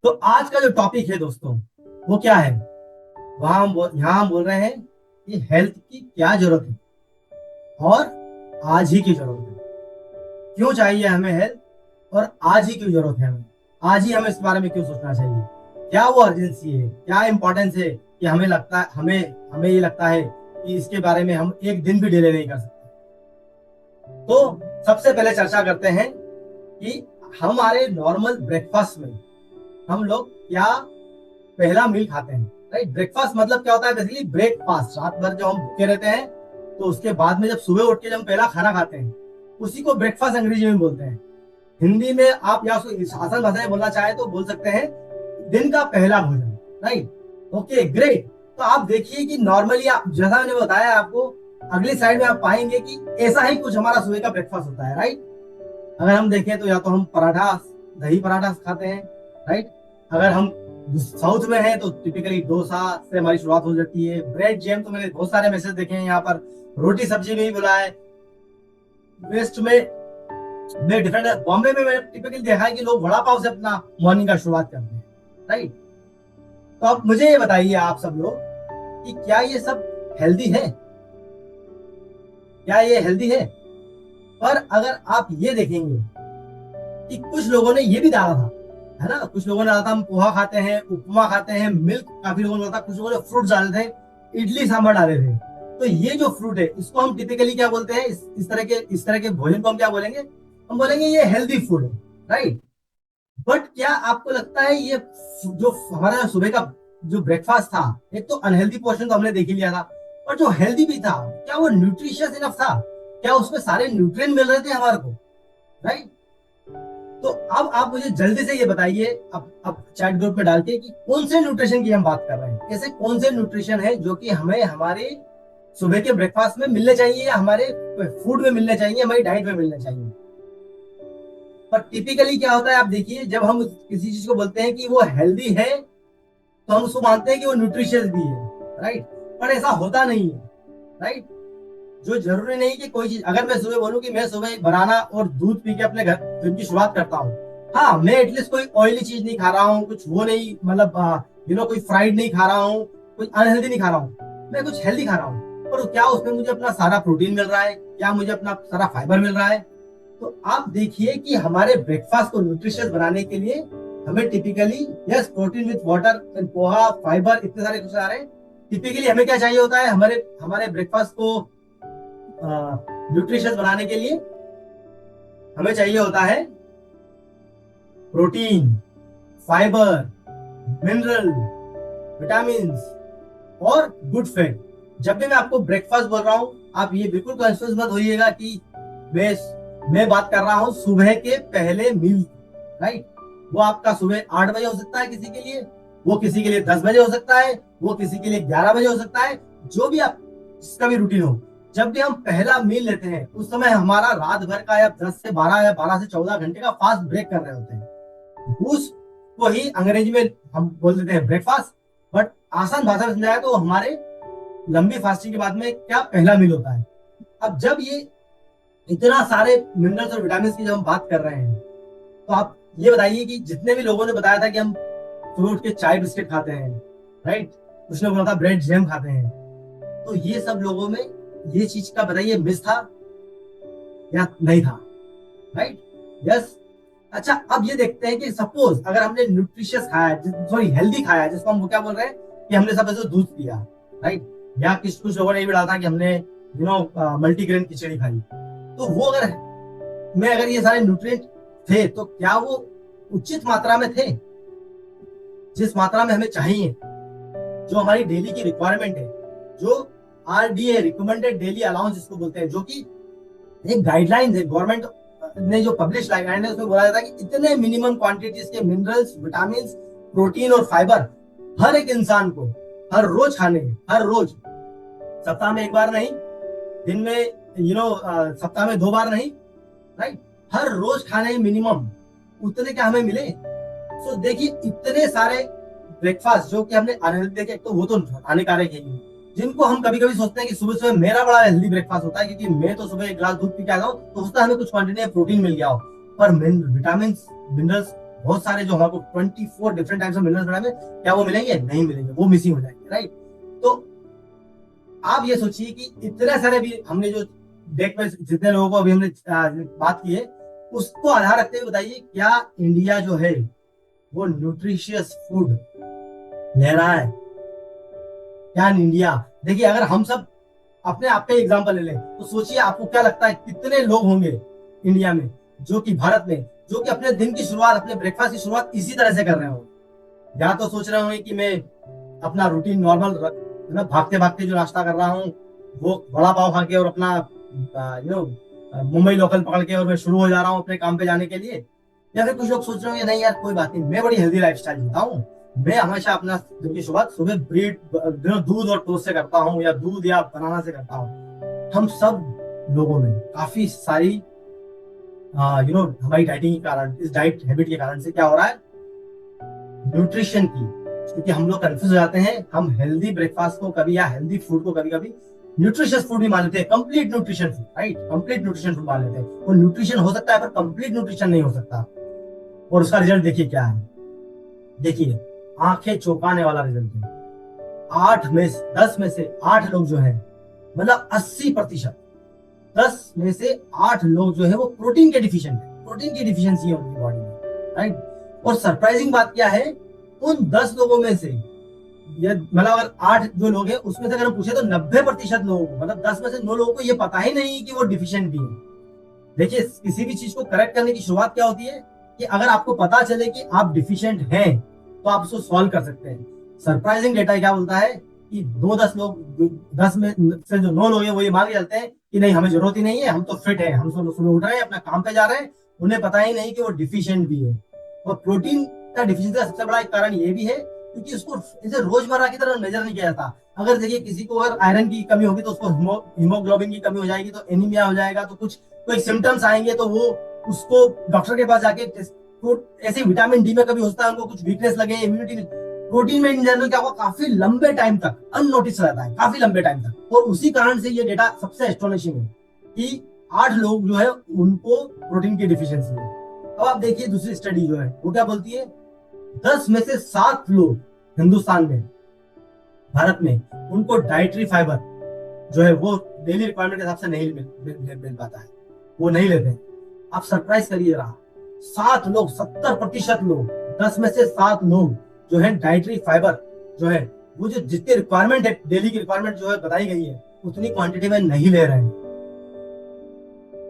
तो आज का जो टॉपिक है दोस्तों, वो क्या है? यहाँ हम बोल रहे हैं कि हेल्थ की क्या जरूरत है और आज ही की जरूरत है। क्यों चाहिए हमें हेल्थ और आज ही क्यों जरूरत है हमें? आज ही हमें इस बारे में क्यों सोचना चाहिए? क्या वो अर्जेंसी है, क्या इंपॉर्टेंस है कि हमें लगता है, हमें हमें ये लगता है कि इसके बारे में हम एक दिन भी डिले नहीं कर सकते? तो सबसे पहले चर्चा करते हैं कि हमारे नॉर्मल ब्रेकफास्ट में हम लोग क्या पहला मील खाते हैं। राइट, ब्रेकफास्ट मतलब क्या होता है? बेसिकली ब्रेकफास्ट, रात भर जो हम भूखे रहते हैं तो उसके बाद में जब सुबह उठ के जब हम पहला खाना खाते हैं उसी को ब्रेकफास्ट अंग्रेजी में बोलते हैं। हिंदी में आप या उसको आसान भाषा में बोलना चाहे तो बोल सकते हैं दिन का पहला भोजन। Right, okay, great. तो आप देखिए कि नॉर्मली आप, जैसा मैंने बताया आपको, अगली साइड में आप पाएंगे कि ऐसा ही कुछ हमारा सुबह का ब्रेकफास्ट होता है। राइट, अगर हम देखें तो या तो हम पराठा, दही पराठा खाते हैं। राइट, अगर हम साउथ में है तो टिपिकली डोसा से हमारी शुरुआत हो जाती है। ब्रेड जैम तो मैंने बहुत सारे मैसेज देखे हैं यहाँ पर। रोटी सब्जी में ही बुला है। वेस्ट में डिफरेंट है। बॉम्बे में मैंने टिपिकली देखा है कि लोग वड़ा पाव से अपना मॉर्निंग का शुरुआत करते हैं। राइट, तो अब मुझे ये बताइए आप सब लोग कि क्या ये सब हेल्दी है? क्या ये हेल्दी है? पर अगर आप ये देखेंगे कि कुछ लोगों ने ये भी डाला था, है ना, कुछ लोगों ने डाला था हम पोहा खाते हैं, उपमा खाते हैं, मिल्क काफी लोगों ने डाला था, कुछ लोगों ने फ्रूट डाले थे, इडली सांभर डाले थे। तो ये जो फ्रूट है इसको हम टिपिकली क्या बोलते हैं? इस तरह के भोजन को हम क्या बोलेंगे? हम बोलेंगे ये हेल्दी फूड है। राइट, बट क्या आपको लगता है ये जो हमारा सुबह का जो ब्रेकफास्ट था, एक तो अनहेल्दी पोर्शन तो हमने देख ही लिया था, और जो हेल्दी भी था, क्या वो न्यूट्रिशियस इनफ था? क्या उसमें सारे न्यूट्रिएंट मिल रहे थे हमारे को? राइट, तो अब आप मुझे जल्दी से ये बताइए, अब चैट ग्रुप में डाल के, कि कौन से न्यूट्रिशन की हम बात कर रहे हैं। ऐसे कौन से न्यूट्रिशन है जो कि हमें हमारे सुबह के ब्रेकफास्ट में मिलने चाहिए, या हमारे फूड में मिलने चाहिए, हमारी डाइट में मिलने चाहिए? पर टिपिकली क्या होता है, आप देखिए, जब हम किसी चीज को बोलते हैं कि वो हेल्दी है तो हम उसको मानते हैं कि वो न्यूट्रिशियस भी है। राइट, पर ऐसा होता नहीं है। राइट, जो जरूरी नहीं कि कोई चीज, अगर मैं सुबह बोलूं कि मैं सुबह एक बनाना और दूध पी के अपने घर दिन की शुरुआत करता हूँ, हाँ, मैं एटलीस्ट कोई ऑयली चीज नहीं खा रहा हूँ, कुछ वो नहीं, मतलब कोई फ्राइड नहीं खा रहा हूँ, कुछ अनहेल्दी नहीं खा रहा हूँ, मैं कुछ हेल्दी खा रहा हूँ, पर क्या उसमें मुझे अपना सारा प्रोटीन मिल रहा है? क्या मुझे अपना सारा फाइबर मिल रहा है? तो आप देखिए कि हमारे ब्रेकफास्ट को न्यूट्रिशियस बनाने के लिए हमें typically, yes, protein with water and poha, fibre, इतने सारे कुछ आ रहे हैं। टिपिकली हमें क्या चाहिए होता है हमारे हमारे ब्रेकफास्ट को न्यूट्रिशियस बनाने के लिए? हमें चाहिए होता है प्रोटीन, फाइबर, मिनरल, विटामिन और गुड फैट। जब भी मैं आपको ब्रेकफास्ट बोल रहा हूं, आप ये बिल्कुल कंफ्यूज मत होइएगा कि मैं मैं बात कर रहा हूं सुबह के पहले मील। राइट, वो आपका सुबह 8 बजे हो सकता है किसी के लिए, वो किसी के लिए 10 बजे हो सकता है, वो किसी के लिए 11 बजे हो सकता है, जो भी आप, जिसका भी रूटीन हो। जब भी हम पहला मील लेते हैं उस समय हमारा रात भर का या 10 से 12 या 12 से 14 घंटे का फास्ट ब्रेक कर रहे होते हैं। उसको ही अंग्रेजी में हम बोल देते हैं ब्रेकफास्ट। बट आसान भाषा में समझाया तो हमारे लंबी फास्टिंग के बाद में क्या पहला मील होता है। अब जब ये इतना सारे मिनरल्स और विटामिन की जब हम बात कर रहे हैं, तो आप ये बताइए कि जितने भी लोगों ने बताया था कि हम सुबह उठ के चाय बिस्किट खाते हैं, राइट, कुछ ने बोला था ब्रेड जैम खाते हैं, तो ये सब लोगों में ये चीज का बताइए मिस था या नहीं था? Right, yes. अच्छा, अब ये देखते हैं कि सपोज अगर हमने न्यूट्रिशियस खाया, सॉरी हेल्दी खाया, जिसको हम क्या बोल रहे हैं कि हमने सब ऐसे दूध पिया, राइट, या कुछ लोगों ने ये भी डाला था कि हमने मल्टीग्रेन खिचड़ी खाई, तो वो अगर ये सारे न्यूट्रिएंट थे तो क्या वो उचित मात्रा में थे, जिस मात्रा में हमें चाहिए, जो हमारी डेली की रिक्वायरमेंट है, जो RDA, रिकमेंडेड डेली अलाउंस जिसको बोलते हैं, जो कि एक गाइडलाइन है गवर्नमेंट ने जो पब्लिश गाइडलाइन है, उसमें बोला जाता है कि इतने मिनिमम क्वांटिटीज के मिनरल्स, विटामिन, प्रोटीन और फाइबर हर एक इंसान को हर रोज खाने हैं। हर रोज, सप्ताह में एक बार नहीं, दिन में सप्ताह में 2 बार नहीं, राइट, हर रोज खाने हैं मिनिमम। उतने क्या हमें मिले? तो देखिए इतने सारे ब्रेकफास्ट जो कि हमने अनहेल्दी देखे, तो वो तो हानिकारक है ही, जिनको हम कभी कभी सोचते हैं कि सुबह सुबह मेरा बड़ा हेल्दी ब्रेकफास्ट होता है क्योंकि मैं तो सुबह एक गिलास दूध पी के आता हूँ, तो उससे हमें कुछ क्वांटिटी में प्रोटीन मिल गया हो, पर विटामिन, मिनरल्स, बहुत सारे जो हमको 24 डिफरेंट टाइप्स ऑफ मिनरल्स बनाए क्या वो मिलेंगे? नहीं मिलेंगे, वो मिसिंग हो जाएंगे, राइट? तो आप ये सोचिए कि इतने सारे भी हमने जो डेक में जितने लोगों को अभी हमने बात की है, उसको आधार रखते हुए बताइए क्या इंडिया जो है वो न्यूट्रिशियस फूड ले रहा है? क्या इंडिया, देखिए अगर हम सब अपने आप का एग्जांपल ले लें तो सोचिए आपको क्या लगता है कितने लोग होंगे इंडिया में, जो कि भारत में, जो कि अपने दिन की शुरुआत, अपने ब्रेकफास्ट की शुरुआत इसी तरह से कर रहे हो? या तो सोच रहे होंगे कि मैं अपना रूटीन नॉर्मल ना भागते भागते जो नाश्ता कर रहा हूँ वो बड़ा पाव खा के और अपना मुंबई लोकल पकड़ के और मैं शुरू हो जा रहा हूँ अपने काम पे जाने के लिए। या फिर कुछ लोग सोच रहे होंगे नहीं यार कोई बात नहीं, मैं बड़ी हेल्दी लाइफस्टाइल जीता हूँ, मैं हमेशा अपना दिन की शुरुआत सुबह ब्रेड दूध और टोस्ट से करता हूँ या दूध या बनाना से करता हूँ। हम सब लोगों में काफी सारी हमारी डाइटिंग के कारण, इस डाइट हैबिट के कारण से क्या हो रहा है, न्यूट्रिशन की, क्योंकि हम लोग कंफ्यूज हो जाते हैं। हम हेल्दी ब्रेकफास्ट को कभी या हेल्दी फूड को कभी कभी न्यूट्रिशियस फूड भी मान लेते हैं, complete nutrition food, right? Complete nutrition food मान लेते हैं। वो न्यूट्रिशन हो सकता है पर कंप्लीट न्यूट्रिशन नहीं हो सकता। और उसका रिजल्ट देखिए क्या है, देखिए आंखें चौंकाने वाला रिजल्ट है। 10 में से 8 लोग जो है, मतलब 80%, 10 में से 8 लोग जो है वो प्रोटीन के डिफिशिएंट है, प्रोटीन की डिफिशियंसी है उनकी बॉडी में, राइट? और सरप्राइजिंग बात क्या है, उन 10 लोगों में से ये मतलब अगर 8 जो लोग हैं उसमें से अगर हम पूछे तो 90% लोगों को, मतलब 10 में से 9 लोगों को ये पता ही नहीं कि वो डिफिशिएंट भी है। देखिए किसी भी चीज को करेक्ट करने की शुरुआत क्या होती है कि अगर आपको पता चले कि आप डिफिशिएंट हैं तो आप उसको सॉल्व कर सकते हैं। सरप्राइजिंग डेटा क्या बोलता है कि 10 में से जो 9 लोग हैं वो ये मान के चलते हैं कि नहीं हमें जरूरत ही नहीं है, हम तो फिट है, हम सुबह उठ रहे हैं अपना काम पे जा रहे हैं, उन्हें पता ही नहीं कि वो डिफिशिएंट भी है। और प्रोटीन का डिफिशिएंसी का सबसे बड़ा एक कारण ये भी है क्योंकि उसको इसे रोजमर्रा की तरह मेजर नहीं किया जाता। अगर देखिए किसी को अगर आयरन की कमी होगी तो उसको हीमोग्लोबिन की कमी हो जाएगी तो एनीमिया हो जाएगा, तो कुछ कोई सिम्टम्स आएंगे तो वो उसको डॉक्टर के पास जाके तो ऐसे विटामिन डी में कभी होता है उनको कुछ वीकनेस लगे, इम्यूनिटी। प्रोटीन में इन जनरल क्या होगा, काफी लंबे टाइम तक अननोटिस रहता है, काफी लंबे टाइम तक। और उसी कारण से ये डेटा सबसे एस्टोनिशिंग है कि 8 लोग जो है उनको प्रोटीन की डिफिशियंसी है। अब आप देखिए दूसरी स्टडी जो है वो क्या बोलती है, 10 में से 7 लोग हिंदुस्तान में, भारत में, उनको डाइटरी फाइबर जो है वो डेली रिक्वायरमेंट के हिसाब से नहीं मिल पाता है, वो नहीं लेते हैं। आप सरप्राइज करिए रहा, 7 लोग, 70% लोग, 10 में से 7 लोग जो है डाइटरी फाइबर जो है वो जो जितनी रिक्वायरमेंट है, डेली की रिक्वायरमेंट जो है बताई गई है उतनी क्वांटिटी में नहीं ले रहे हैं।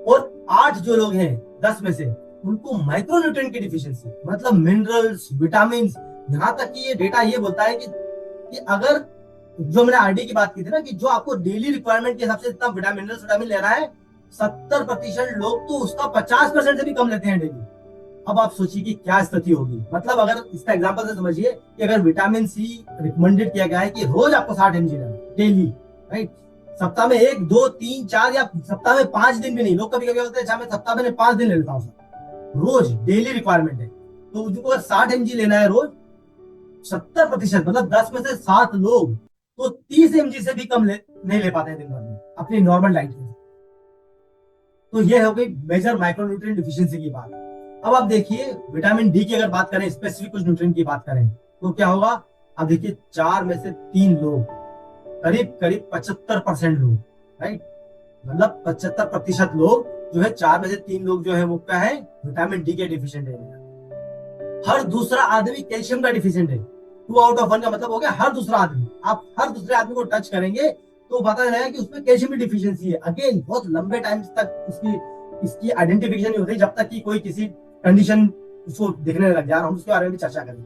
और 8 जो लोग हैं 10 में से, उनको माइक्रोन्यूट्रिएंट की डिफिशियंसी, मतलब मिनरल्स, विटामिन, यहाँ तक कि ये डेटा ये बोलता है कि अगर जो मैंने आरडी की बात की थी ना कि जो आपको डेली रिक्वायरमेंट के हिसाब से जितना विटामिन ले रहा है, 70% लोग तो उसका 50% से भी कम लेते हैं डेली। अब आप सोचिए कि क्या स्थिति होगी। मतलब अगर इसका एग्जांपल से समझिए कि अगर विटामिन सी रिकमेंडेड किया गया है कि रोज आपको 60 mg लेना डेली, राइट? सप्ताह में 1, 2, 3, 4 या सप्ताह में 5 दिन भी नहीं, लोग कभी कभी बोलते हैं मैं सप्ताह में 5 दिन ले लेता हूँ, रोज डेली रिक्वायरमेंट है। तो उनको अगर 60 mg लेना है रोज, 70% मतलब 10 में से 7 लोग तो 30 mg से भी कम नहीं ले पाते हैं दिन भर में अपनी नॉर्मल डाइट में। तो ये हो गई मेजर माइक्रोन्यूट्रिएंट डिफिशियंसी की बात। अब आप देखिए विटामिन डी की अगर बात करें, स्पेसिफिक कुछ न्यूट्रिएंट की बात करें तो क्या होगा। अब देखिए 4 में से 3 लोग, करीब करीब 75% लोग, राइट? मतलब 75% लोग जो है, 4 में से 3 लोग जो है वो क्या है, विटामिन डी के डिफिशिएंट है। हर दूसरा आदमी कैल्शियम का डिफिशिएंट है। 2 आउट ऑफ 1 का मतलब हो गया हर दूसरा आदमी। आप हर दूसरे आदमी को टच करेंगे तो पता चलेगा कि उसमें कैल्शियम की डिफिशियंसी है। अगेन बहुत लंबे टाइम तक इसकी आइडेंटिफिकेशन नहीं होती जब तक कि कोई किसी कंडीशन उसको देखने लग जाए, हम उसके बारे में भी चर्चा करेंगे।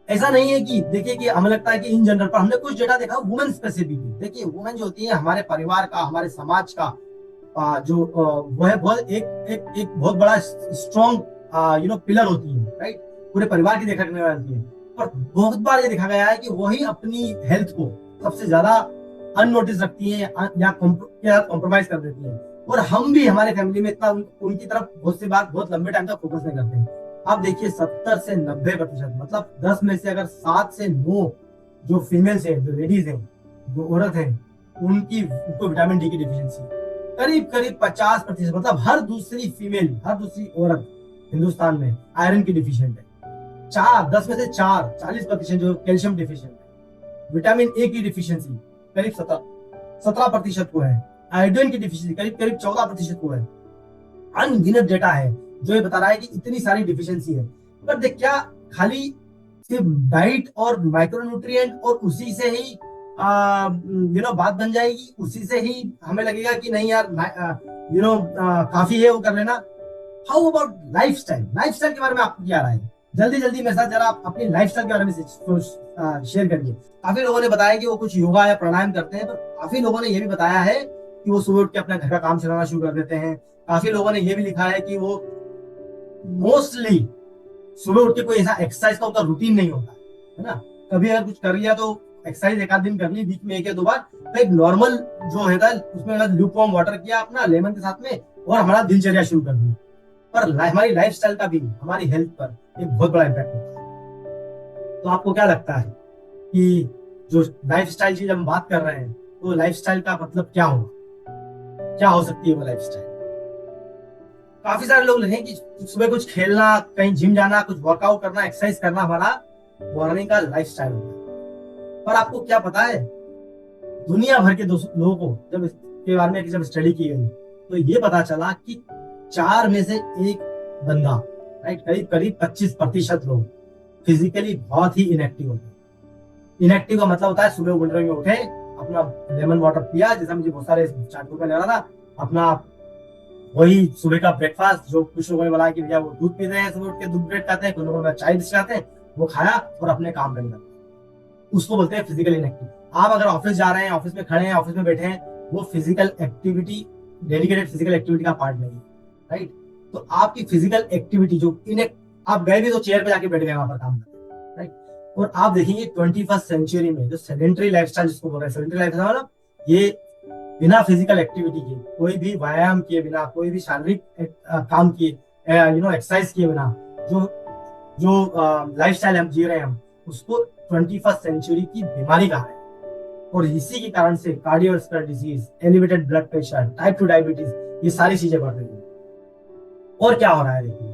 ऐसा नहीं है कि देखिए कि हमें लगता है कि इन जनरल, पर हमने कुछ डेटा देखा वुमेन स्पेसिफिक। देखिए वुमेन जो होती है हमारे परिवार का, हमारे समाज का जो वो है बहुत एक बहुत बड़ा स्ट्रॉन्ग पिलर होती है, राइट? पूरे परिवार की देखरेख करने वाली है। पर बहुत बार ये देखा गया है कि वही अपनी हेल्थ को सबसे ज्यादा अननोटिस रखती है या कॉम्प्रोमाइज कर देती है। और हम भी हमारे फैमिली में इतना उनकी तरफ बहुत सी बार बहुत लंबे टाइम तक फोकस नहीं करते हैं। आप देखिए 70 से 90%, मतलब 10 में से अगर 7 से 9 जो फीमेल्स हैं, जो लेडीज हैं, जो औरत हैं, उनको विटामिन डी की डिफिशियंसी करीब करीब 50%, मतलब हर दूसरी फीमेल, हर दूसरी औरत हिंदुस्तान में आयरन की डिफिशियंट है। 10 में से 40% जो कैल्शियम डिफिशियंट है। विटामिन ए की डिफिशियंसी करीब 17% को है। आयोडीन की डिफिशियंसी करीब करीब 14% को है। अनगिनत डेटा है जो ये बता रहा है कि इतनी सारी डिफिशियंसी है। पर देख, क्या खाली सिर्फ डाइट और माइक्रोन्यूट्रिएंट और उसी से ही बात बन जाएगी, उसी से ही हमें लगेगा कि नहीं यार काफी है वो कर लेना? How about lifestyle? लाइफस्टाइल के बारे में आपको क्या राय है? जल्दी जल्दी मेरे साथ जरा आप अपनी लाइफस्टाइल के बारे में शेयर करिए। काफी लोगों ने बताया कि वो कुछ योगा या प्राणायाम करते हैं, पर काफी लोगों ने ये भी बताया है कि वो सुबह उठ के अपना घर का काम चलाना शुरू कर देते हैं। काफी लोगों ने ये भी लिखा है कि वो मोस्टली सुबह उठ के कोई ऐसा एक्सरसाइज का उनका रूटीन नहीं होता है ना। कभी अगर कुछ कर लिया तो एक्सरसाइज एक आध दिन कर ली, वीक में एक या दो बार, तो एक नॉर्मल जो होता है उसमें ल्यूक वार्म वाटर किया अपना लेमन के साथ में और हमारा दिनचर्या शुरू कर दी। पर हमारी लाइफस्टाइल का भी हमारी हेल्थ पर एक बहुत बड़ा इम्पैक्ट होता है। तो आपको क्या लगता है कि जो लाइफस्टाइल की जब हम बात कर रहे हैं तो लाइफस्टाइल का मतलब क्या होगा? क्या हो सकती है वो लाइफस्टाइल? काफी सारे लोग लिखें कि सुबह कुछ खेलना, कहीं जिम जाना, कुछ वर्कआउट करना, एक्सरसाइज करना हमारा मॉर्निंग का लाइफस्टाइल होता है। पर आपको क्या पता है, दुनिया भर के लोगों को जब इसके बारे में जब स्टडी की गई तो ये पता चला कि 4 में से 1 बंदा, राइट, करीब करीब 25% लोग फिजिकली बहुत ही इनएक्टिव होते हैं। इनएक्टिव का मतलब होता है सुबह उठे, अपना लेमन वाटर पिया, जैसा मुझे बहुत सारे चार्ट में लगा था, अपना वही सुबह का ब्रेकफास्ट, जो कुछ लोगों ने बोला कि भैया वो दूध पीते हैं सुबह उठ के, दूध ब्रेड खाते हैं, कुछ लोगों ने चाय खाते हैं, वो खाया और अपने काम करने लगे। उसको बोलते हैं फिजिकल इनएक्टिव। आप अगर ऑफिस जा रहे हैं, ऑफिस में खड़े हैं, ऑफिस में बैठे हैं, वो physical activity, dedicated physical activity का पार्ट नहीं है, राइट। तो आपकी फिजिकल एक्टिविटी जो आप गए भी तो चेयर पे जाके बैठ गए वहां पर काम करते, राइट। और आप देखेंगे 21st सेंचुरी में जो सेडेंटरी लाइफस्टाइल जिसको बोल रहे हैं, सेडेंटरी लाइफस्टाइल मतलब ये बिना फिजिकल एक्टिविटी के, कोई भी व्यायाम किए बिना, कोई भी शारीरिक काम किए, एक्सरसाइज किए बिना जो जो लाइफस्टाइल हम जी रहे हैं, हम उसको 21st सेंचुरी की बीमारी कहा है। और इसी के कारण से cardiovascular disease, elevated blood pressure, type 2 diabetes, ये सारी चीजें बढ़ रही है। और क्या हो रहा है देखिए,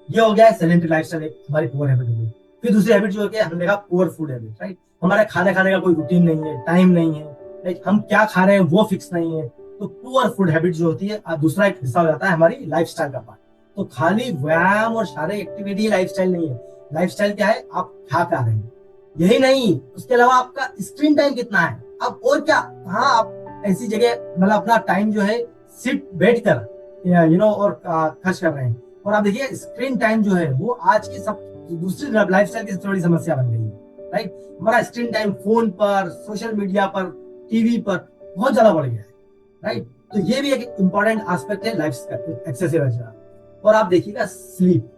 ये हो गया है सेडेंटरी लाइफस्टाइल, एक हमारी पुअर हैबिट हो गई। फिर दूसरी हैबिट जो है हमने देखा पुअर फूड हैबिट, राइट। हमारे खाने का कोई रूटीन नहीं है, टाइम नहीं है, राइट। हम क्या खा रहे हैं वो फिक्स नहीं है। तो पुअर फूड हैबिट जो होती है दूसरा एक हिस्सा हो जाता है हमारी लाइफस्टाइल का पार्ट। तो खाली व्यायाम और शारीरिक एक्टिविटी लाइफस्टाइल नहीं है। लाइफस्टाइल क्या है? आप खा रहे हैं, यही नहीं, उसके अलावा आपका स्क्रीन टाइम कितना है, अब और क्या, कहाँ आप ऐसी जगह मतलब अपना टाइम जो है सिर्फ बैठ कर और खर्च कर रहे हैं। और आप देखिए स्क्रीन टाइम जो है वो आज की सब दूसरी लाइफस्टाइल की सबसे बड़ी समस्या बन गई है, राइट। हमारा स्क्रीन टाइम फोन पर, सोशल मीडिया पर, टीवी पर बहुत ज्यादा बढ़ गया है, राइट। तो ये भी एक इंपॉर्टेंट एस्पेक्ट है लाइफ एक्सेसिव है। और आप देखिएगा स्लीप,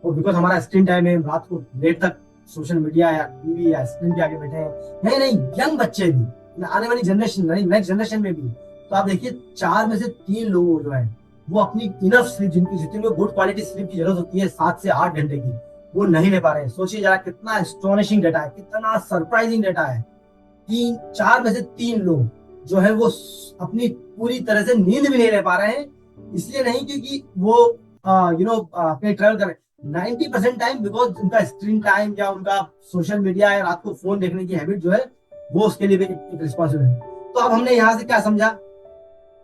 और बिकॉज हमारा स्क्रीन टाइम है, रात को लेट तक सोशल मीडिया या टीवी या स्क्रीन पे आके बैठे हैं, नहीं यंग बच्चे भी, आने वाली जनरेशन, नेक्स्ट जनरेशन में भी। तो आप देखिए 4 में से 3 लोग जो है वो अपनी इनफ स्लीप, जितनी गुड क्वालिटी स्लीप की जरूरत होती है 7 से 8 घंटे की, वो नहीं ले पा रहे हैं। सोचिए जरा कितना एस्टोनिशिंग डेटा है, कितना सरप्राइजिंग डेटा है। 4 में से 3 लोग जो है वो अपनी पूरी तरह से नींद भी नहीं ले पा रहे हैं। इसलिए नहीं क्योंकि वो अपने ट्रेवल कर रहे हैं, 90% टाइम बिकॉज उनका स्क्रीन टाइम या उनका सोशल मीडिया या रात को फोन देखने की हैबिट जो है वो उसके लिए भी एक रिस्पॉन्सिबल है। तो अब हमने यहाँ से क्या समझा?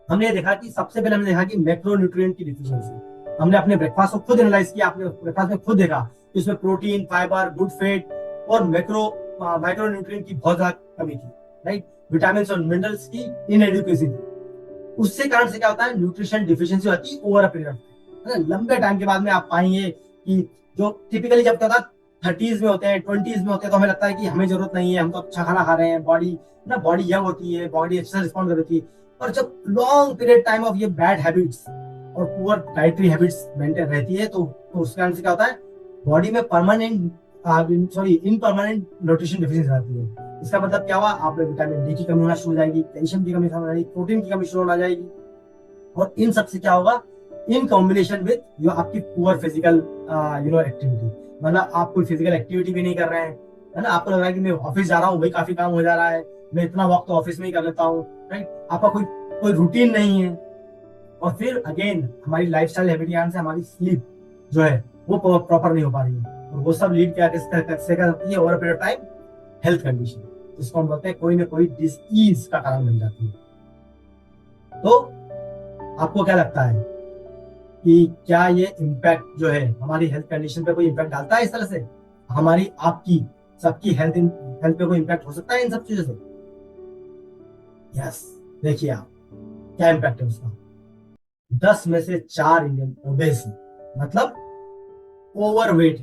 हमने देखा कि सबसे पहले हमने देखा कि मैक्रोन्यूट्रिएंट की डिफिशियंसी। हमने अपने ब्रेकफास्ट को खुद एनालाइज किया, आपने ब्रेकफास्ट में खुद देखा कि उसमें प्रोटीन, फाइबर, गुड फैट और माइक्रोन्यूट्रिएंट की बहुत ज्यादा कमी थी, राइट। विटामिन और मिनरल्स की इनएडिक्वेसी थी। उससे कारण से क्या होता है? न्यूट्रिशन डिफिशियंसी होती है ओवर अ पीरियड ऑफ लंबे टाइम के बाद में। आप पाएंगे कि जो टिपिकली जब तक 30s में होते हैं, 20s में होते हैं, तो हमें लगता है कि हमें जरूरत नहीं है, हम तो अच्छा खाना खा रहे हैं, बॉडी यंग होती है, बॉडी अच्छे से रिस्पॉन्ड करती है। और जब लॉन्ग पीरियड टाइम ऑफ ये बैड हैबिट्स और पुअर डाइटरी हैबिट्स मेंटेन रहती है तो उसके कारण से क्या होता है? बॉडी में इनपरमानेंट न्यूट्रिशन डिफिशियंसी आती है। इसका मतलब क्या हुआ? आप में विटामिन डी की कमी होना शुरू हो जाएगी, कैल्शियम की कमी होने जाएगी, प्रोटीन की कमी शुरू होना जाएगी। और इन सबसे क्या होगा? इन कॉम्बिनेशन विद जो आपकी पुअर फिजिकल एक्टिविटी, मतलब आप कोई फिजिकल एक्टिविटी भी नहीं कर रहे हैं, है ना। आपको लग रहा है कि मैं ऑफिस जा रहा हूँ, वही काफी काम हो जा रहा है, मैं इतना वक्त तो ऑफिस में ही कर लेता हूँ, राइट। आपका कोई रूटीन नहीं है। और फिर अगेन हमारी लाइफस्टाइल हैबिट से हमारी स्लीप जो है वो प्रॉपर नहीं हो पा रही है, और वो सब लीड क्या किससे करती है, over period of time health condition, जिसको हम बोलते हैं कोई ना कोई डिसीज का कारण बन जाती है। तो आपको क्या लगता है कि क्या ये इम्पैक्ट जो है हमारी हेल्थ कंडीशन पे कोई इम्पैक्ट डालता है इस तरह से, हमारी आपकी सबकी हेल्थ हेल्थ पे कोई इम्पैक्ट हो सकता है इन सब चीजों से? यस, देखिए आप क्या इम्पैक्ट है उसका। 10 में से 4 इंडियन ओबेस है, मतलब ओवरवेट,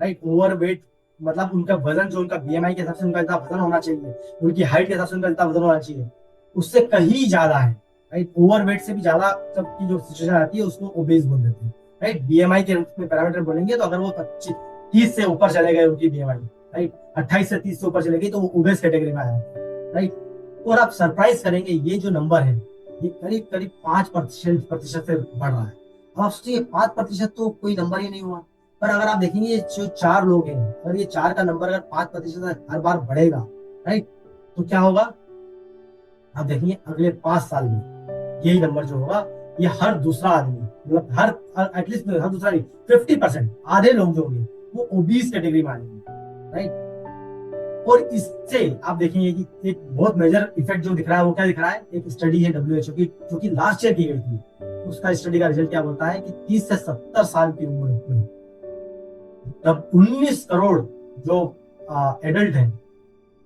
राइट। ओवरवेट मतलब उनका वजन, जो उनका बीएमआई के हिसाब से उनका जितना वजन होना चाहिए, उनकी हाइट के हिसाब से उनका जितना वजन होना चाहिए, उससे कहीं ज्यादा है, राइट। ओवरवेट से भी ज्यादा सबकी जो सिचुएशन आती है उसको ओबेस बोल देते हैं, राइट। बीएमआई के रूप में पैरामीटर बोलेंगे तो अगर वो 25 30 से ऊपर चले गए उनकी बीएमआई, राइट, 28 से 30 से ऊपर चले गई तो वो ओबेस कैटेगरी में आया, राइट। और आप सरप्राइज करेंगे, ये जो नंबर है ये करीब करीब 5% से बढ़ रहा है। अब आप सोचिए 5% तो कोई नंबर ही नहीं हुआ, पर अगर आप देखेंगे ये जो 4 लोग हैं, अगर ये 4 का नंबर अगर 5% हर बार बढ़ेगा, राइट, तो क्या होगा? आप देखेंगे अगले 5 साल में यही नंबर जो होगा, ये हर दूसरा आदमी, मतलब हर एटलीस्ट हर दूसरा नहीं, 50%, आधे लोग जो होंगे वो ओबीस कैटेगरी में आएंगे, राइट। और इससे आप देखेंगे कि एक बहुत मेजर इफेक्ट जो दिख रहा है वो क्या दिख रहा है, एक स्टडी है डब्ल्यूएचओ की जो कि लास्ट ईयर की गई थी, उसका स्टडी का रिजल्ट क्या बोलता है कि 30 से 70 साल की उम्र में तब 19 करोड़ जो एडल्ट हैं,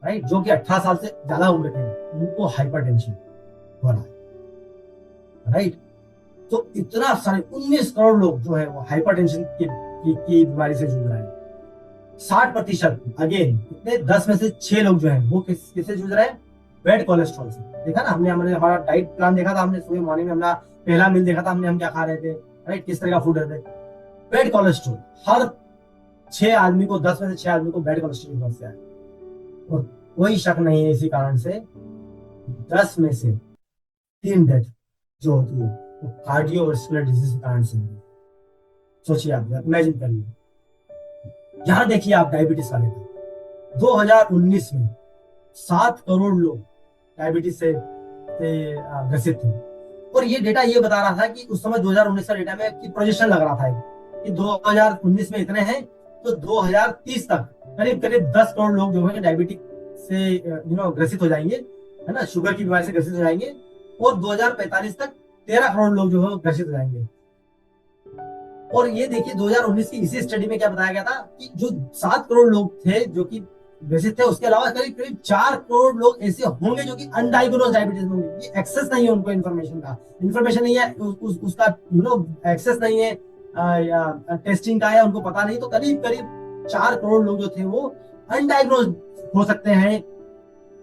राइट, जो कि 18 साल से ज्यादा उम्र के हैं, उनको हाइपरटेंशन हो रहा है, राइट। तो इतना सारे 19 करोड़ लोग जो है वो हाइपरटेंशन की बीमारी से जूझ रहे हैं। 60% अगेन इतने 10 में से 6 लोग जो हैं वो किससे जूझ रहे हैं? बैड कोलेस्ट्रॉल से। देखा ना, हमने हमने हमारा डाइट प्लान देखा था, हमने सुबह मॉर्निंग में अपना पहला मील देखा था, हमने हम क्या खा रहे थे, राइट, किस तरह का फूड रहते। बैड कोलेस्ट्रॉल, हर 6 आदमी को, 10 में से 6 आदमी को बैड कोलेस्ट्रॉल की समस्या है। और कोई शक नहीं है इसी कारण से 10 में से 3 डेथ जो होती है वो कार्डियोवास्कुलर डिजीज के कारण से होती है। सोचिए आप, इमेजिन करिए। यहां देखिए आप डायबिटीज का डेटा, 2019 में 7 करोड़ लोग डायबिटीज से ग्रसित थे। और ये डेटा ये बता रहा था कि उस समय 2019 का डेटा में कि प्रोजेक्शन लग रहा था कि 2019 में इतने हैं तो 2030 तक करीब करीब 10 करोड़ लोग जो है डायबिटिक से ग्रसित हो जाएंगे, है ना, शुगर की बीमारी से ग्रसित हो जाएंगे। और 2045 तक 13 करोड़ लोग जो है ग्रसित हो जाएंगे। और ये देखिए 2019 की इसी स्टडी में क्या बताया गया था कि जो 7 करोड़ लोग थे जो कि ग्रसित थे, उसके अलावा करीब करीब 4 करोड़ लोग ऐसे होंगे जो कि अनडायग्नोज डायबिटीज होंगे। ये एक्सेस नहीं है उनको इन्फॉर्मेशन का, इन्फॉर्मेशन नहीं है उसका एक्सेस नहीं है या टेस्टिंग का है, उनको पता नहीं। तो करीब करीब 4 करोड़ लोग जो थे वो अनडायग्नोज हो सकते हैं,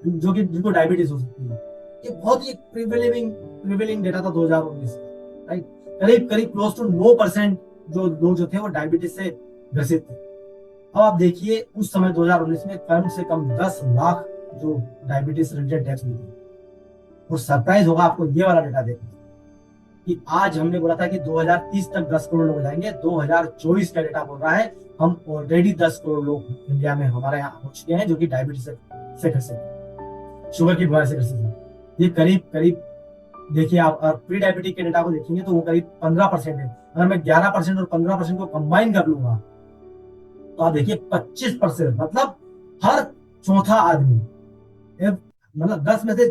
जो कि जिनको डायबिटीज हो सकती है। ये बहुत ही प्रिवेलिंग डेटा था 2019 का, राइट। करीब करीब क्लोज टू 9% जो लोग जो थे वो डायबिटीज से ग्रसित थे। अब आप देखिए उस समय 2019 में कम से कम 10 लाख जो डायबिटीज रिलेटेड डेथ हुई थी। और सरप्राइज होगा आपको ये वाला डेटा देखकर कि आज हमने बोला था कि 2030 तक 10 करोड़ लोग हो जाएंगे, 2024 का डेटा बोल रहा है हम ऑलरेडी 10 करोड़ लोग इंडिया में हमारे यहाँ हो चुके हैं जो कि डायबिटीज से ग्रसित हैं, शुगर की बीमारी से ग्रसित हैं। ये करीब करीब देखिए आप प्री डायबिटिक के डेटा को देखेंगे तो वो करीब 15% है। अगर मैं 11% और 15% को कंबाइन कर लूंगा तो आप देखिए 25%, मतलब हर चौथा आदमी, मतलब 10 में से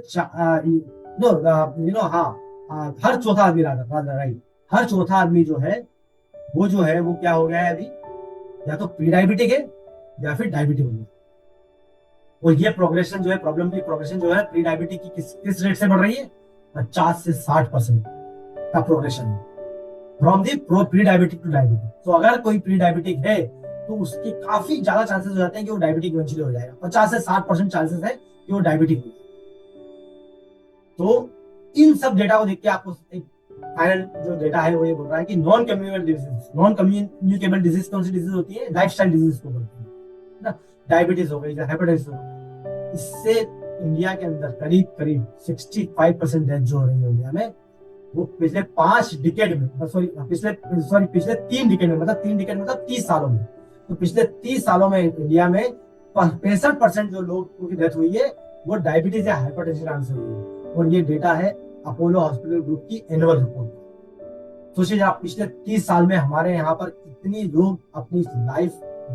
हर चौथा आदमी, राइट, हर चौथा आदमी जो है वो क्या हो गया है अभी, या तो प्री डायबिटिक है या फिर डायबिटिक हो गया। और ये प्रोग्रेशन जो है, प्रॉब्लम की प्रोग्रेशन जो है प्री डायबिटिक की किस रेट से बढ़ रही है? 50 से 60% का प्रोग्रेशन है, from the pre diabetic to diabetic. तो अगर कोई प्री डायबिटिक है तो उसके काफी ज्यादा चांसेस हो जाते हैं कि वो डायबिटिक इवेंचुअली हो जाएगा। 50 से 60% चांसेस है कि वो डायबिटिक हो। तो इन सब डेटा को देख के आपको एक फाइनल जो डेटा है वो ये बोल रहा है कि नॉन कम्युनिकेबल डिजीज कौन सी डिजीज होती है? लाइफस्टाइल डिजीज को बोलते हैं ना, डायबिटीज हो गई, हाइपरटेंशन हो गई। इससे इंडिया के अंदर करीब करीब 65% डेथ जो हो रही है इंडिया में, वो पिछले 5 डिकेड में, पिछले 3 डिकेड में, मतलब 3 डिकेड मतलब 30 सालों में। तो पिछले 30 सालों में इंडिया में 65% जो लोग की डेथ हुई है वो डायबिटीज या हाइपरटेंशन आंसर हुई है। और ये डेटा है अपोलो हॉस्पिटल ग्रुप की एनुअल रिपोर्ट। सोचिए आप पिछले 30 साल में हमारे यहाँ पर कितनी लोग अपनी लाइफ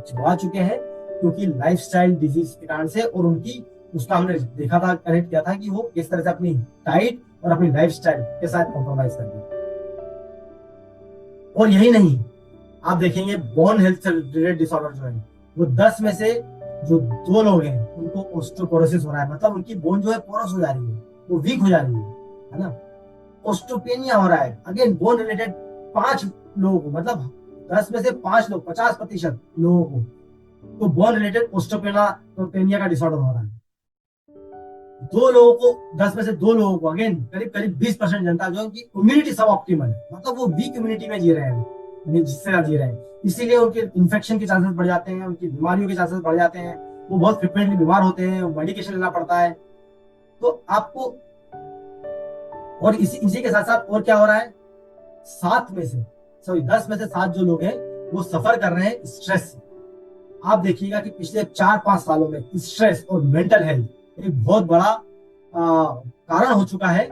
गवा चुके हैं क्योंकि लाइफस्टाइल डिजीज के कारण से, और उनकी उसका हमने देखा था, कनेक्ट किया था कि वो किस तरह से अपनी डाइट और अपनी लाइफस्टाइल के साथ कॉम्प्रोमाइज कर दिया। और यही नहीं, आप देखेंगे बोन हेल्थ से रिलेटेड डिसऑर्डर जो है वो 10 में से जो 2 लोग हैं उनको ऑस्टियोपोरोसिस हो रहा है, मतलब उनकी बोन जो है पोरस हो जा रही है, वो वीक हो जा रही है ना। ऑस्टियोपेनिया हो रहा है, अगेन बोन रिलेटेड 5 लोगों को, मतलब 10 में से 5 लोग, 50% लोगों को तो बोन रिलेटेड ऑस्टियोपेनिया का डिसऑर्डर हो रहा है। 2 लोगों को, 10 में से 2 लोगों को, अगेन करीब करीब 20% जनता जो है उनकी इम्यूनिटी सब ऑप्टिमल है, मतलब वो वीक इम्यूनिटी में जी रहे हैं, जिससे ना जी रहे हैं, इसीलिए उनके इन्फेक्शन के चांसेस बढ़ जाते हैं, उनकी बीमारियों के चांसेस बढ़ जाते हैं, वो बहुत फ्रिक्वेंटली बीमार होते हैं, मेडिकेशन लेना पड़ता है। तो आपको, और इसी के साथ साथ और क्या हो रहा है, 10 में से 7 जो लोग हैं वो सफर कर रहे हैं स्ट्रेस से। आप देखिएगा कि पिछले 4-5 सालों में स्ट्रेस और मेंटल हेल्थ एक बहुत बड़ा कारण हो चुका है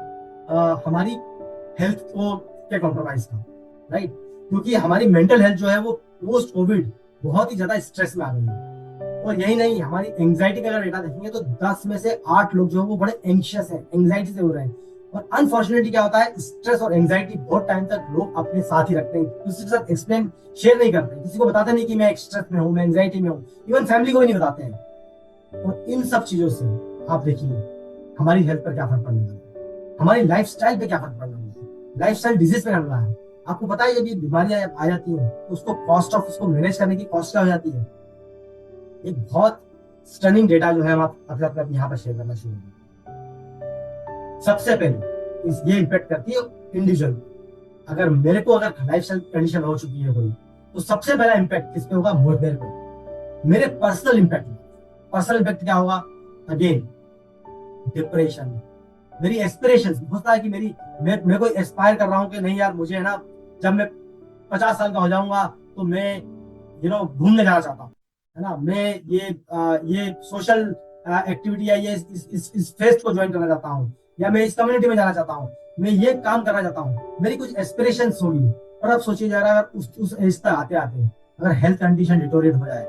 हमारी हेल्थ को के कॉम्प्रोमाइज का, राइट। क्योंकि हमारी मेंटल हेल्थ जो है वो पोस्ट कोविड बहुत ही ज्यादा स्ट्रेस में आ गई है। और यही नहीं, हमारी एंग्जाइटी का अगर डेटा देखेंगे तो 10 में से 8 लोग जो है वो बड़े एंग्शियस हैं, एंग्जाइटी से हो रहे हैं। और अनफॉर्चुनेटली क्या होता है, स्ट्रेस और एंग्जाइटी बहुत टाइम तक लोग अपने साथ ही रखते हैं, किसी के साथ एक्सप्लेन शेयर नहीं करते, किसी को बताते नहीं कि मैं स्ट्रेस में हूँ, मैं एंग्जाइटी में हूँ, इवन फैमिली को भी नहीं बताते हैं। और इन सब चीजों से आप देखिए हमारी हेल्थ पर क्या फर्क पड़ने लगा है, हमारी लाइफस्टाइल पे क्या फर्क पड़ने लगा है, लाइफस्टाइल डिजीज पे लग रहा है। आपको पता है जब ये बीमारियां आ जाती हैं तो उसको कॉस्ट ऑफ उसको मैनेज करने की कॉस्ट क्या हो जाती है। एक बहुत स्टनिंग डेटा जो है हम आपके साथ यहाँ पर शेयर करना शुरू करें। सबसे पहले ये इम्पैक्ट करती है इंडिविजुअल। अगर मेरे को अगर लाइफस्टाइल कंडीशन हो चुकी है कोई, तो सबसे पहला इम्पैक्ट किस पे होगा, मेरे पे, मेरे पर्सनल इम्पैक्ट क्या होगा, अगेन डिप्रेशन। मेरी एस्पिरेशन होता है कि मैं कोई एस्पायर कर रहा हूँ कि नहीं यार, मुझे है ना, जब मैं 50 साल का हो जाऊंगा तो मैं घूमने जाना चाहता हूँ, है ना, मैं ये सोशल एक्टिविटी या ये इस फेस्ट को ज्वाइन करना चाहता हूँ, या मैं इस कम्युनिटी में जाना चाहता हूँ, मैं ये काम करना चाहता हूँ, मेरी कुछ एस्पिरेशंस होगी। और अब सोचिए जा रहा है, अगर उस एज तक आते आते अगर हेल्थ कंडीशन डिटोरेट हो जाए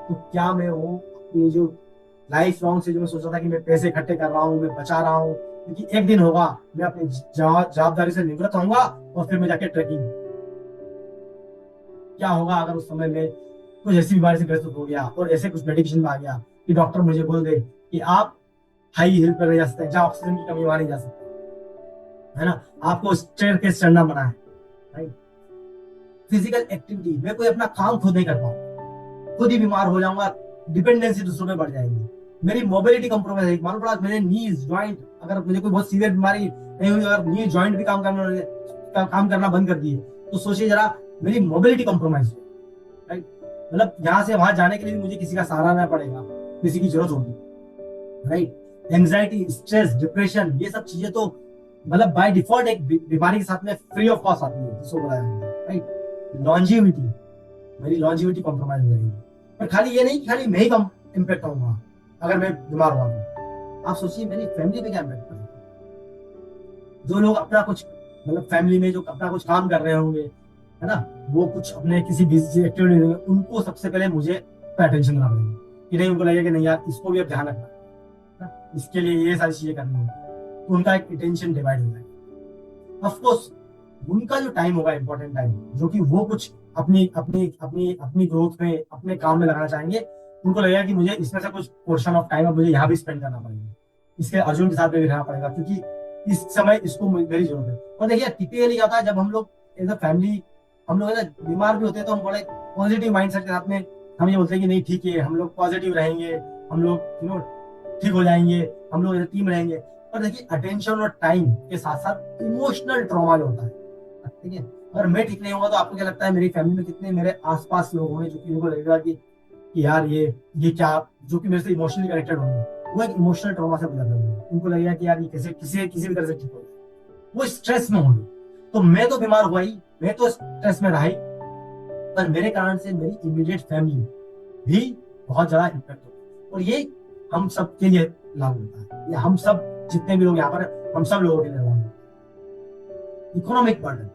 तो क्या मैं वो अपनी जो लाइफ लॉन्ग से जो मैं सोच रहा था कि मैं पैसे इकट्ठे कर रहा हूँ, मैं बचा रहा हूँ, क्योंकि एक दिन होगा मैं अपनी जवाबदारी से निवृत्त होऊंगा और फिर मैं जाके ट्रेकिंग, क्या होगा अगर उस समय में कुछ ऐसी बीमारी से ग्रसित हो गया और ऐसे कुछ मेडिकेशन में आ गया कि डॉक्टर मुझे बोल दे कि आप हाई हिल पर नहीं जा सकते, जहाँ ऑक्सीजन की कमी वहां नहीं जा सकते, है ना, आपको स्टेयर केस चढ़ना पड़ा है, राइट। फिजिकल एक्टिविटी, मैं कोई अपना काम खुद नहीं कर पाऊंगा, खुद ही बीमार हो जाऊंगा, डिपेंडेंसी दूसरों पे बढ़ जाएगी, मेरी मोबिलिटी कॉम्प्रोमाइज है, मालूम पड़ा मेरे नीज ज्वाइंट, अगर मुझे कोई बहुत सीवियर बीमारी नहीं हुई, अगर नी ज्वाइंट भी काम करना बंद कर दिए, तो सोचिए जरा मेरी मोबिलिटी कॉम्प्रोमाइज है, राइट। मतलब यहाँ से वहां जाने के लिए भी मुझे किसी का सहारा ना पड़ेगा, किसी की जरूरत होगी, राइट। एंग्जाइटी, स्ट्रेस, डिप्रेशन, ये सब चीजें तो मतलब बाय डिफॉल्ट एक बीमारी के साथ में फ्री ऑफ कॉस्ट आती है, जिसको बताया, राइट। लॉन्जिविटी, मेरी लॉन्जिविटी कॉम्प्रोमाइज हो जाएगी। पर खाली ये नहीं, खाली मैं ही कम इम्पैक्ट होऊंगा अगर मैं बीमार हुआ तो आप सोचिए मेरी फैमिली पे क्या इम्पैक्ट पड़ेगा। जो लोग अपना कुछ, मतलब फैमिली में जो अपना कुछ काम कर रहे होंगे, है ना, वो कुछ अपने किसी बिजी एक्टिविटी में, उनको सबसे पहले मुझे अटेंशन देना पड़ेगा कि नहीं, उनको लगेगा कि नहीं यार, इसको भी अब ध्यान रखना है, इसके लिए ये सारी चीजें करनी है, तो उनका एक अटेंशन डिवाइड हो जाएगा। ऑफ कोर्स उनका जो टाइम होगा, इंपॉर्टेंट टाइम, जो कि वो कुछ अपनी अपनी अपनी अपनी ग्रोथ में, अपने काम में लगाना चाहेंगे, उनको लगेगा कि मुझे इसमें से कुछ पोर्शन ऑफ टाइम अब मुझे यहाँ भी स्पेंड करना पड़ेगा, इसके अर्जुन के साथ भी रहना पड़ेगा, क्योंकि इस समय इसको मेरी जरूरत है। और देखिए टिपिकली क्या होता है, जब हम लोग एज अ फैमिली हम लोग बीमार भी होते हैं तो हम बड़े पॉजिटिव माइंडसेट के साथ में हम ये बोलते हैं कि नहीं ठीक है, हम लोग पॉजिटिव रहेंगे, हम लोग ठीक हो जाएंगे, हम लोग टीम रहेंगे। पर देखिए अटेंशन और टाइम के साथ साथ इमोशनल ट्रॉमा जो होता है, ठीक है, अगर मैं ठीक नहीं होगा तो आपको क्या लगता है मेरी फैमिली में कितने मेरे आसपास लोग होंगे जो कि उनको लगेगा कि यार ये क्या, जो कि मेरे से इमोशनली कनेक्टेड होंगे, वो एक इमोशनल ट्रॉमा से गुजर रहे होंगे, उनको लगेगा कि यार ये कैसे किसी भी तरह से ठीक हो जाए, वो स्ट्रेस में होंगे। तो मैं तो बीमार हुआ ही, मैं तो स्ट्रेस में रहा ही, पर मेरे कारण से मेरी इमीडिएट फैमिली भी बहुत ज्यादा इम्पैक्ट होगा। और ये हम सब के लिए लागू होता है, या हम सब जितने भी लोग यहाँ पर, हम सब लोगों के लिए लागू होता है। इकोनॉमिक बर्डन,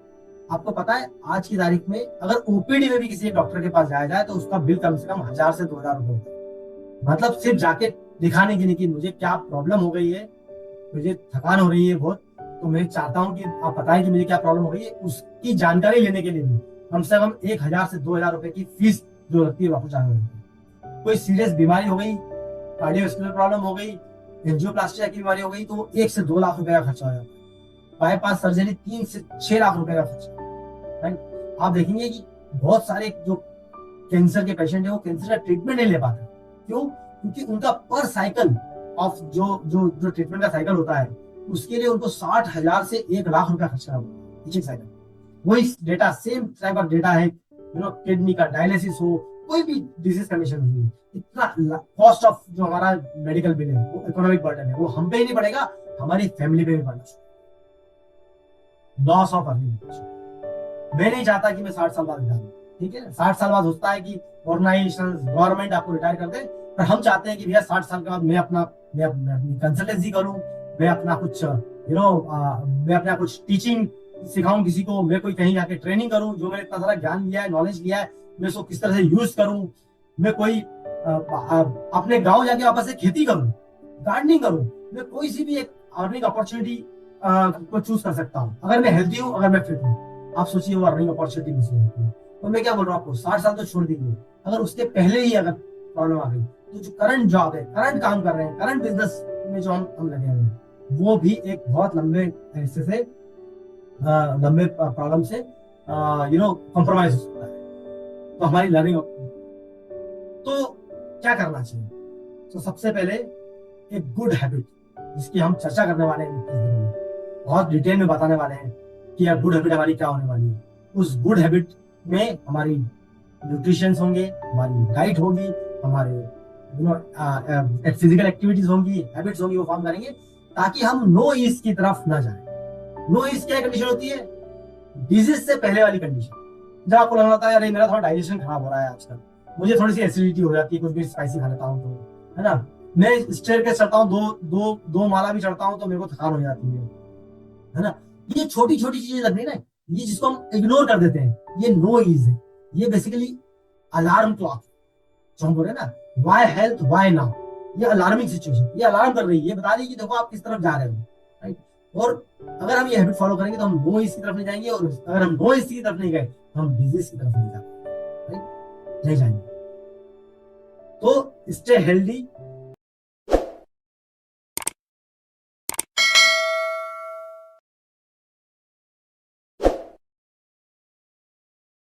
आपको पता है आज की तारीख में अगर ओपीडी में भी किसी डॉक्टर के पास जाया जाए तो उसका बिल कम से कम 1000 से 2000 रुपए होता है। मतलब सिर्फ जाके दिखाने के लिए कि मुझे क्या प्रॉब्लम हो गई है, मुझे थकान हो रही है बहुत, तो मैं चाहता हूँ कि आप बताएं कि मुझे क्या प्रॉब्लम हो गई है, उसकी जानकारी लेने के लिए भी कम से कम 1000 से 2000 रुपए की फीस जो लगती है वापस जाने में। कोई सीरियस बीमारी हो गई, कार्डियोवैस्कुलर प्रॉब्लम हो गई, एंजियोप्लास्टी की बीमारी हो गई, तो वो 1 से 2 लाख रुपए का खर्चा हो जाता है। बाईपास सर्जरी 3 से 6 लाख रुपए का खर्चा। राइट, आप देखेंगे कि बहुत सारे जो कैंसर के पेशेंट है वो कैंसर का ट्रीटमेंट नहीं ले पाते। क्यों? क्योंकि उनका पर साइकिल ऑफ जो जो जो ट्रीटमेंट का साइकिल होता है उसके लिए उनको 60,000 से 1 लाख रुपया खर्च करना पड़ता है एक साइकिल। वही data, same type of data है, किडनी का डायलिसिस हो, कोई भी डिजीज कंडीशन हो, इतना कॉस्ट ऑफ जो हमारा मेडिकल बिल है, वो इकोनॉमिक बर्डन है, वो हम पे ही नहीं पड़ेगा, हमारी फैमिली पे भी पड़ना। Loss of earning. मैं नहीं चाहता कि मैं 60 साल बाद रिटायर हूं, ठीक है। 60 साल बाद होता है कि ऑर्गेनाइजेशन गवर्नमेंट आपको रिटायर कर दे, पर हम चाहते हैं कि भैया 60 साल के बाद मैं अपनी कंसल्टेंसी करूं, मैं अपना कुछ मैं अपना कुछ टीचिंग सिखाऊं किसी को, मैं कोई कहीं जाके ट्रेनिंग करूं, जो मैंने इतना सारा ज्ञान लिया है, नॉलेज लिया है, मैं उसको किस तरह से यूज करूं, मैं कोई अपने गांव जाके वापस से खेती करूं, गार्डनिंग करूं, मैं कोई सी भी एक अर्निंग अपॉर्चुनिटी को चूज कर सकता हूँ अगर मैं हेल्थी हूँ, अगर मैं फिट हूँ। आप सोचिए वो अर्निंग अपॉर्चुनिटी मिस हो जाती है। तो मैं क्या बोल रहा हूँ आपको, 60 साल तो छोड़ दीजिए, अगर उसके पहले ही अगर प्रॉब्लम आ गई तो जो करंट जॉब है, करंट काम कर रहे हैं, करंट बिजनेस में जो हम लगे हुए हैं, वो भी एक बहुत लंबे हिस्से से लंबे प्रॉब्लम से कॉम्प्रोमाइज हो सकता है। तो हमारी लर्निंग, तो क्या करना चाहिए? तो सबसे पहले एक गुड हैबिट जिसकी हम चर्चा करने वाले हैं कुछ दिनों में, बहुत डिटेल में बताने वाले हैं कि यार गुड हैबिट हमारी क्या होने वाली है। उस गुड हैबिट में हमारी न्यूट्रिशन होंगे, हमारी डाइट होगी, हमारे फिजिकल एक्टिविटीज होंगी, हैबिट्स होंगी, वो फॉर्म करेंगे ताकि हम नो ईज की तरफ ना जाए। नो ईज क्या कंडीशन होती है? डिजीज से पहले वाली कंडीशन, जब आपको लग रहा है अरे मेरा थोड़ा डाइजेशन खराब हो रहा है आजकल, मुझे थोड़ी सी एसिडिटी हो जाती है, कुछ भी स्पाइसी खा लेता हूँ तो, है ना, मैं स्टेयरकेस चढ़ता हूँ, दो माला भी चढ़ता हूँ तो मेरे को थकान हो जाती है ना। ये छोटी छोटी चीजें लग रही ना, ये जिसको हम इग्नोर कर देते हैं, ये नो ईज है। ये बेसिकली अलार्म क्लॉक जो हम बोल रहे हैं ना, वाई हेल्थ वाई नाउ, ये अलार्मिंग सिचुएशन, ये अलार्म कर रही है, ये बता रही है कि देखो आप किस तरफ जा रहे हो। राइट, और अगर हम ये हैबिट फॉलो करेंगे तो हम नो ईज की तरफ नहीं जाएंगे, और अगर हम नो ईज की तरफ नहीं गए तो हम डिजीज की तरफ नहीं जाएंगे। तो स्टे हेल्दी,